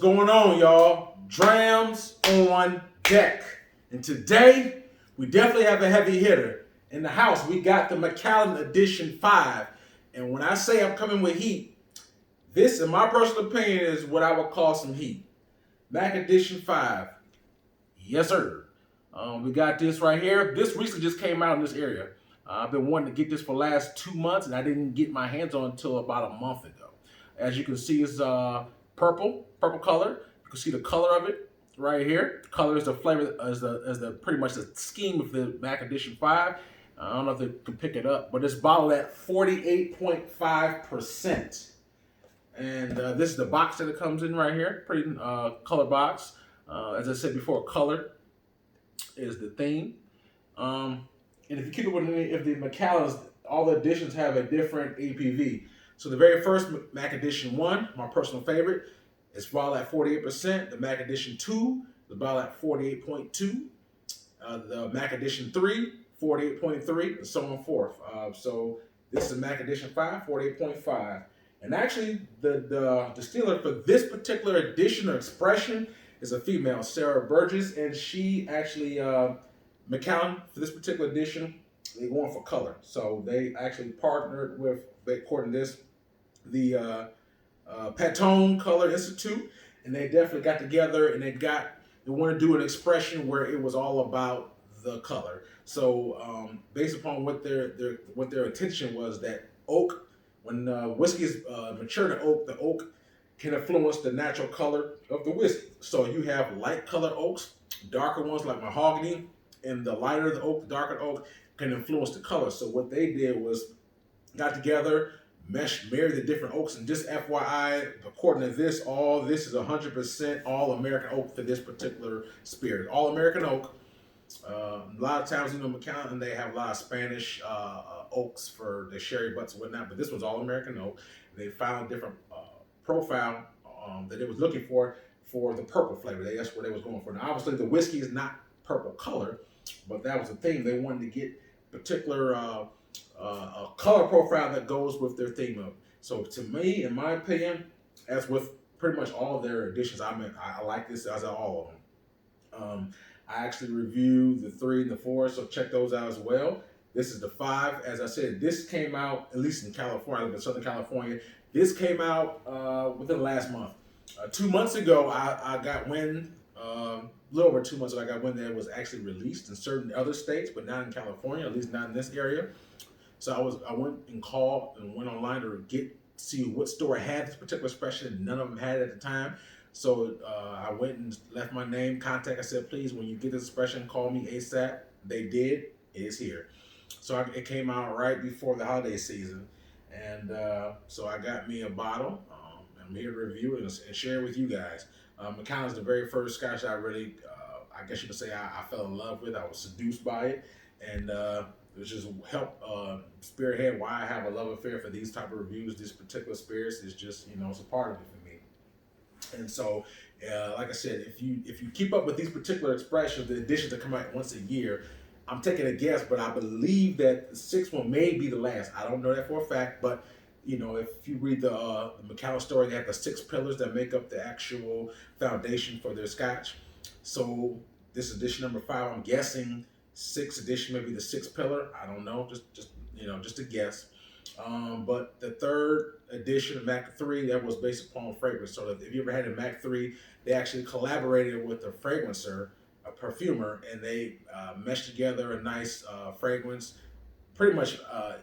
going on, y'all? Drams on deck. And today, we definitely have a heavy hitter. In the house, we got the Macallan Edition 5. And when I say I'm coming with heat, this, in my personal opinion, is what I would call some heat. Mac Edition 5. Yes, sir. We got this right here. This recently just came out in this area. I've been wanting to get this for the last 2 months, and I didn't get my hands on it until about a month ago. As you can see, it's purple color. You can see the color of it right here. The color is the flavor, as the pretty much the scheme of the Mac Edition 5. I don't know if they can pick it up, but it's bottled at 48.5%. And this is the box that it comes in right here. Pretty color box. As I said before, color is the theme. And if you keep it with if the Macallans, all the editions have a different APV. So the very first Mac Edition 1, my personal favorite, is bottled at 48%. The Mac Edition 2 is bottled at 48.2. The Mac Edition 3, 48.3, and so on forth. So this is the Mac Edition 5, 48.5. And actually, the distiller for this particular edition or expression is a female, Sarah Burgess, and she actually, Macallan, for this particular edition, they're going for color. So they actually partnered with, according to this, the Pantone Color Institute, and they definitely got together and they want to do an expression where it was all about the color. So based upon what their intention was, that oak, when whiskey is matured in oak, the oak can influence the natural color of the whiskey. So you have light colored oaks, darker ones like mahogany, and the lighter the oak, the darker the oak can influence the color. So what they did was got together, married the different oaks, and just FYI, according to this, all this is 100% all American oak for this particular spirit. All American oak. A lot of times, Macallan, they have a lot of Spanish oaks for the sherry butts and whatnot, but this was all American oak. They found a different profile that they was looking for the purple flavor. That's what they was going for. Now, obviously, the whiskey is not purple color, but that was the thing. They wanted to get particular a color profile that goes with their theme of. So to me, in my opinion, as with pretty much all of their editions, I like this as all of them. I actually reviewed the 3 and the 4, so check those out as well. This is the 5. As I said, this came out, at least in California, I live in Southern California. This came out within the last month. 2 months ago, I got wind, a little over 2 months ago, I got wind that it was actually released in certain other states, but not in California, at least not in this area. So I went and called and went online to see what store had this particular expression, and none of them had it at the time. So I went and left my name, contact. I said, please, when you get this expression, call me ASAP. They did. It is here. So it came out right before the holiday season. And so I got me a bottle. I'm here to review it and share it with you guys. Macallan is the very first scotch I really, I guess you could say I fell in love with. I was seduced by it. And it just helped spearhead why I have a love affair for these type of reviews. This particular spirits is just, it's a part of it for me. And so, like I said, if you keep up with these particular expressions, the editions that come out once a year, I'm taking a guess, but I believe that the 6th one may be the last. I don't know that for a fact, but if you read the Macallan story, they have the 6 pillars that make up the actual foundation for their scotch. So this edition number 5, I'm guessing 6th edition may be the 6th pillar. I don't know, just a guess. But the 3rd edition of Mac 3, that was based upon fragrance. So if you ever had a Mac 3, they actually collaborated with a fragrancer, a perfumer, and they meshed together a nice fragrance. Pretty much,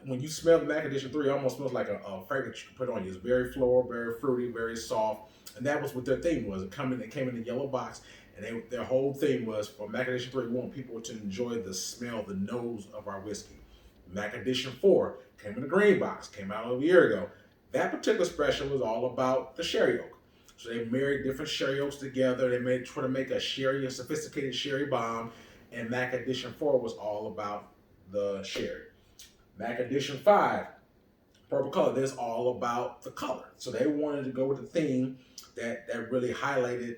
when you smell the Mac Edition 3, it almost smells like a fragrance you can put on you. It's very floral, very fruity, very soft. And that was what their theme was. It came in a yellow box, and their whole theme was, for Mac Edition 3, we want people to enjoy the smell, the nose of our whiskey. Mac Edition 4 came in a green box, came out over a year ago. That particular expression was all about the sherry oak. So they married different sherry oaks together. They try to make a sophisticated sherry bomb. And Mac Edition 4 was all about the sherry. Mac Edition 5, purple color, that's all about the color. So they wanted to go with the theme that really highlighted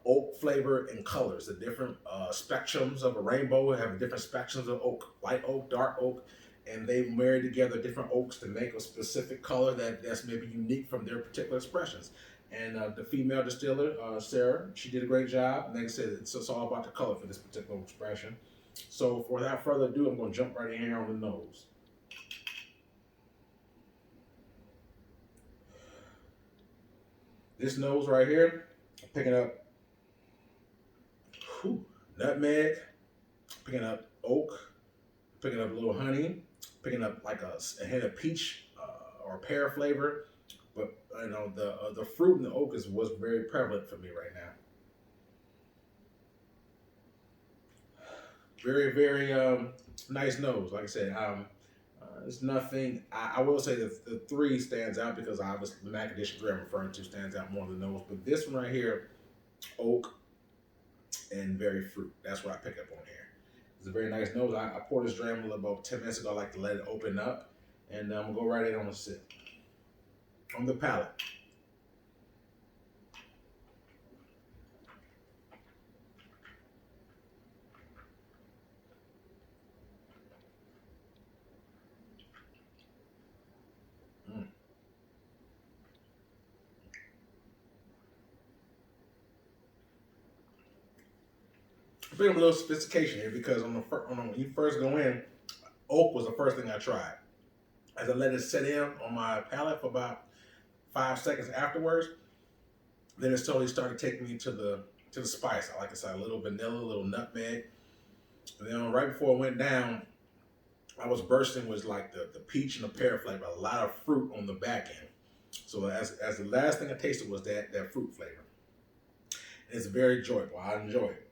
oak flavor and colors, the different spectrums of a rainbow have different spectrums of oak, light oak, dark oak, and they've married together different oaks to make a specific color that's maybe unique from their particular expressions. And the female distiller, Sarah, she did a great job. And like I said, it's all about the color for this particular expression. So without further ado, I'm going to jump right in here on the nose. This nose right here, I'm picking up nutmeg, picking up oak, picking up a little honey, picking up like a hint of peach or pear flavor. But you know, the fruit and the oak was very prevalent for me right now. Very, very nice nose. Like I said, it's nothing. I will say that the three stands out because obviously the Mac Edition 3 I'm referring to stands out more than those. But this one right here, oak and very fruit. That's what I pick up on here. It's a very nice nose. I poured this dram about 10 minutes ago. I like to let it open up. And I'm going to go right in on the sip. On the palate. Bring a little sophistication here because when you first go in, oak was the first thing I tried. As I let it sit in on my palate for about 5 seconds afterwards, then it slowly started taking me to the spice. I like to say a little vanilla, a little nutmeg. And then right before it went down, I was bursting with like the peach and the pear flavor, a lot of fruit on the back end. So as the last thing I tasted was that fruit flavor. And it's very enjoyable. I enjoy it.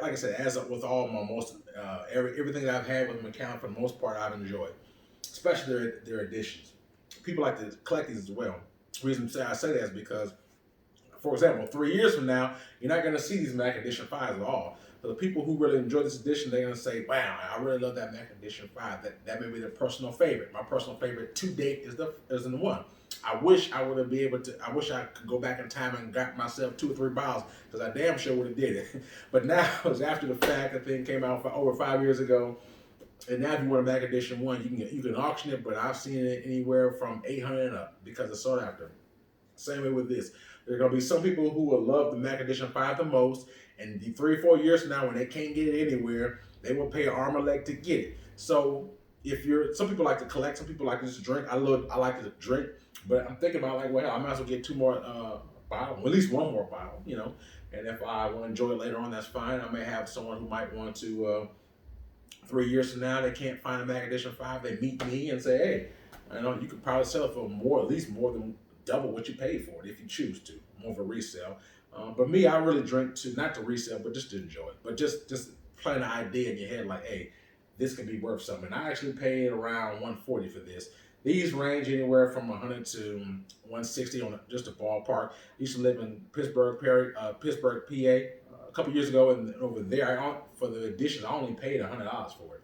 Like I said, as with all my everything that I've had with Macallan, for the most part, I've enjoyed, especially their additions. People like to collect these as well. The reason I say that is because, for example, 3 years from now, you're not going to see these Mac Edition 5s at all. So the people who really enjoy this edition, they're going to say, wow, I really love that Mac Edition 5. That may be their personal favorite. My personal favorite to date is the one. I wish I would have been able to. I wish I could go back in time and got myself 2 or 3 bottles because I damn sure would have did it. But now it's after the fact. The thing came out for over 5 years ago, and now if you want a Mac Edition 1, you can auction it. But I've seen it anywhere from 800 and up because it's sought after. Same way with this. There are gonna be some people who will love the Mac Edition 5 the most, and 3 or 4 years from now, when they can't get it anywhere, they will pay an arm and leg to get it. So some people like to collect, some people like to just drink. I like to drink. But I'm thinking about like, well, I might as well get 2 more bottles, at least 1 more bottle, you know. And if I want to enjoy it later on, that's fine. I may have someone who might want to, 3 years from now, they can't find a Mac Edition 5. They meet me and say, hey, I know you could probably sell it for more, at least more than double what you paid for it if you choose to, more of a resale. But me, I really drink to, not to resell, but just to enjoy it. But just playing an idea in your head like, hey, this could be worth something. And I actually paid around $140 for this. These range anywhere from $100 to $160 on just a ballpark. I used to live in Pittsburgh, PA, a couple years ago, and over there, for the edition, I only paid $100 for it.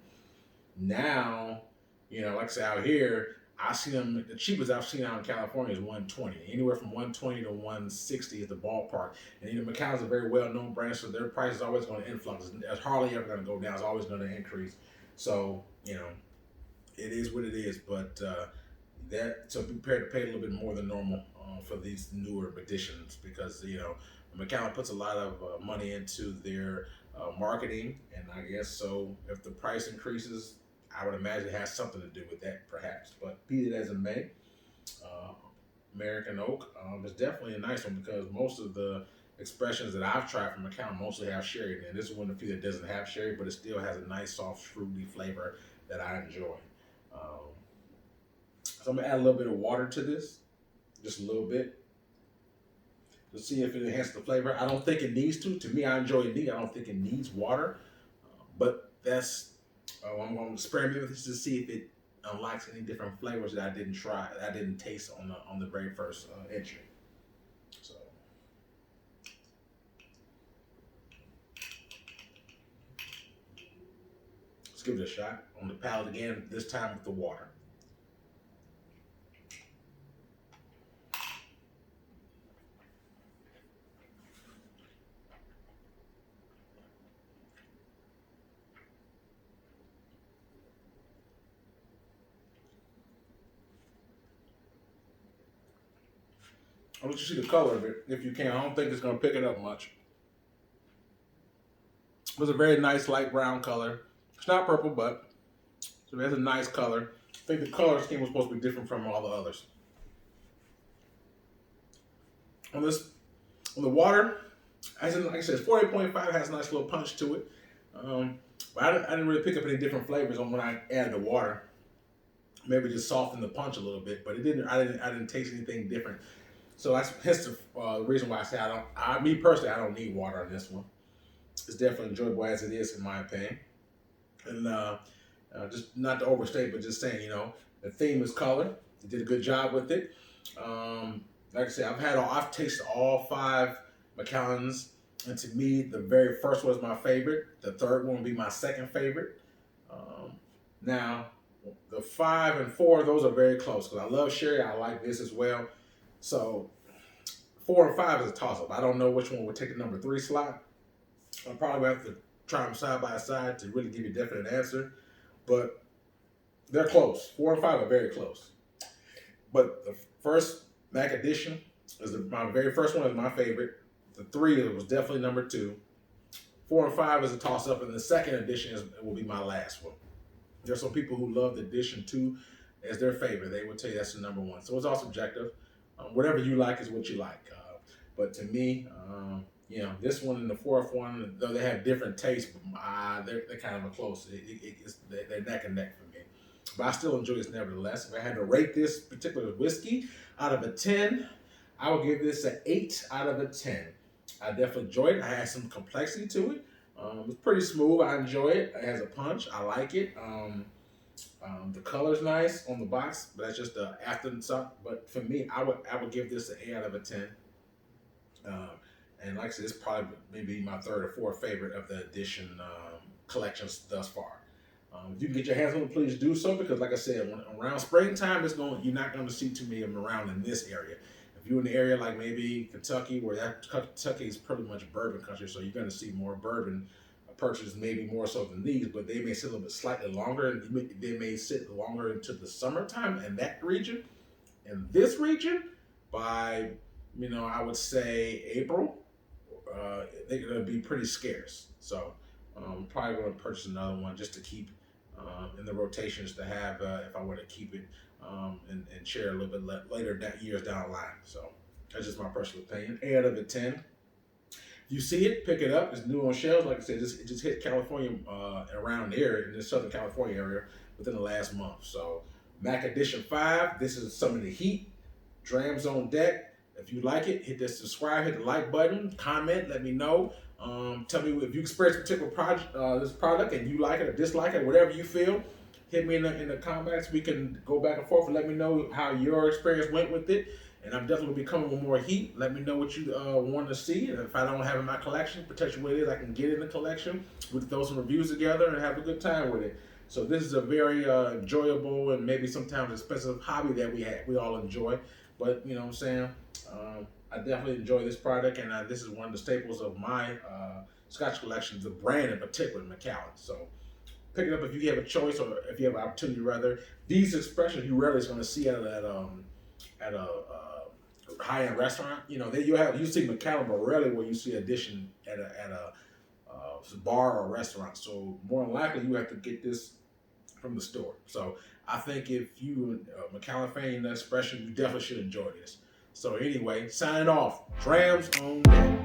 Now, you know, like I say, out here, I see them. The cheapest I've seen out in California is $120. Anywhere from $120 to $160 is the ballpark. And you know, Macallan's a very well-known brand, so their price is always going to influx. It's hardly ever going to go down. It's always going to increase. So, you know, it is what it is, but so be prepared to pay a little bit more than normal for these newer editions because, you know, Macallan puts a lot of money into their marketing, and I guess so if the price increases, I would imagine it has something to do with that, perhaps. But be it as it may, American Oak is definitely a nice one because most of the expressions that I've tried from Macallan mostly have sherry in it. This is one of the few that doesn't have sherry, but it still has a nice, soft, fruity flavor that I enjoy. So I'm gonna add a little bit of water to this, just a little bit, to see if it enhances the flavor. I don't think it needs to. To me, I enjoy it neat. I don't think it needs water, but that's I'm going to experiment with this to see if it unlocks any different flavors that I didn't try, that I didn't taste on the very first entry. So. Let's give it a shot on the palate again, this time with the water. I'll let you see the color of it if you can. I don't think it's going to pick it up much. It's a very nice light brown color. It's not purple, but so it has a nice color. I think the color scheme was supposed to be different from all the others. On the water, as in, like I said, 48.5 has a nice little punch to it. But I didn't really pick up any different flavors on when I added the water. Maybe just soften the punch a little bit, but it didn't. I didn't taste anything different. So that's the reason why I say me personally, I don't need water on this one. It's definitely enjoyable as it is, in my opinion. And just not to overstate, but just saying, the theme is color. They did a good job with it. Like I said, I've tasted all 5 Macallans, and to me, the very first one was my favorite. The third one would be my second favorite. Now, the 5 and 4, those are very close because I love sherry. I like this as well. So 4 and 5 is a toss-up. I don't know which one would take the number 3 slot. I'll probably have to try them side by side to really give you a definite answer. But they're close. 4 and 5 are very close. But the first Mac edition my very first one is my favorite. The 3 was definitely number 2. 4 and 5 is a toss-up, and the second edition will be my last one. There's some people who love the edition 2 as their favorite. They would tell you that's the number 1. So it's all subjective. Whatever you like is what you like. But to me, this one and the 4th one, though they have different tastes, they're kind of close. They're neck and neck for me. But I still enjoy this nevertheless. If I had to rate this particular whiskey out of a 10, I would give this an 8 out of a 10. I definitely enjoyed it. I had some complexity to it. It's pretty smooth. I enjoy it. It has a punch. I like it. The color's nice on the box, but that's just the afterthought. But for me, I would give this an 8 out of a 10. And like I said, it's probably maybe my 3rd or 4th favorite of the edition collections thus far. If you can get your hands on it, please do so, because like I said, around springtime, you're not going to see too many of them around in this area. If you're in the area like maybe Kentucky, where Kentucky is pretty much bourbon country, so you're going to see more bourbon purchases, maybe more so than these, but they may sit a little bit slightly longer, and they may sit longer into the summertime in that region. In this region, by I would say April, they're going to be pretty scarce. So I'm probably going to purchase another one just to keep in the rotations to have if I were to keep it and share a little bit later years down the line. So that's just my personal opinion. 8 out of a 10. If you see it, pick it up. It's new on shelves. Like I said, it just hit California around here in the Southern California area within the last month. So Mac Edition 5, this is some of the heat. Drams on deck. If you like it, hit that subscribe, hit the like button, comment, let me know. Tell me if you experience a particular this product and you like it or dislike it, whatever you feel. Hit me in the comments. We can go back and forth and let me know how your experience went with it. And I'm definitely going to be coming with more heat. Let me know what you want to see. And if I don't have it in my collection, potentially what it is, I can get it in the collection. We can throw some reviews together and have a good time with it. So this is a very enjoyable and maybe sometimes expensive hobby that we all enjoy. But you know what I'm saying? I definitely enjoy this product, and this is one of the staples of my Scotch collection, the brand in particular, Macallan. So pick it up if you have a choice, or if you have an opportunity rather. These expressions you rarely is going to see at a high-end restaurant. You see Macallan, but rarely will you see addition at a bar or restaurant. So more than likely you have to get this from the store. So I think if you a Macallan fan in that expression, you definitely should enjoy this. So anyway, signing off. Drams on deck.